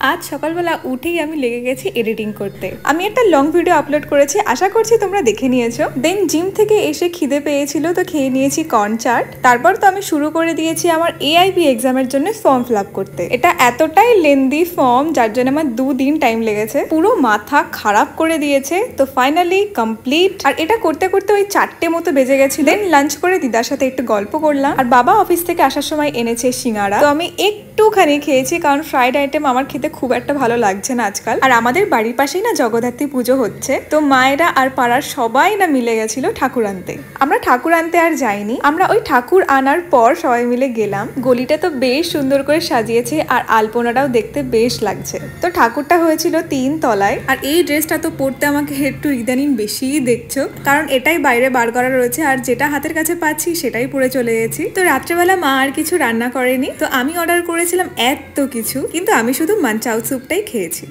আজ সকালবেলা উঠেই আমি লেগে গেছি এডিটিং করতে। আমি একটা লং ভিডিও আপলোড করেছি, আশা করছি তোমরা দেখে নিয়েছো। দেন জিম থেকে এসে খিদে পেয়েছিল তো খেয়ে নিয়েছি কর্ন চাট। তারপর তো আমি শুরু করে দিয়েছি আমার এআইবি এক্সামের জন্য ফর্ম ফিল আপ করতে। এটা এতটাই লেন্দি ফর্ম যার জন্য আমার 2 দিন টাইম লেগেছে, পুরো মাথা খারাপ করে দিয়েছে। তো ফাইনালি কমপ্লিট। আর এটা করতে করতে ওই 4টে মতো বেজে গেছিল। দেন লাঞ্চ করে দিদার সাথে একটু গল্প করলাম। আর বাবা অফিস থেকে আসার সময় এনেছে সিঙ্গারা, তো আমি একটুখানি খেয়েছি কারণ ফ্রাইড আইটেম আমার খেতে খুব একটা ভালো লাগছে না আজকাল। আর আমাদের বাড়ির পাশেই না জগদ্ধাত্রী পুজো হচ্ছে, তো মায়েরা আর পাড়ার সবাই না মিলে গেছিল ঠাকুর আনতে। আমরা ঠাকুর আনতে আর যাইনি, আমরা ওই ঠাকুর আনার পর সবাই মিলে গেলাম। গলিটা তো বেশ সুন্দর করে সাজিয়েছে আর আলপনাটাও দেখতে বেশ লাগছে। তো ঠাকুরটা হয়েছিল 3 তলায়। আর এই ড্রেসটা তো পরতে আমাকে একটু ইদানিং বেশিই দেখছো, কারণ এটাই বাইরে বার করা রয়েছে আর যেটা হাতের কাছে পাচ্ছি সেটাই পরে চলে গেছি। তো রাত্রেবেলা মা আর কিছু রান্না করেনি, তো আমি অর্ডার করেছিলাম এত কিছু, কিন্তু আমি শুধু মানচাও স্যুপটাই খেয়েছি।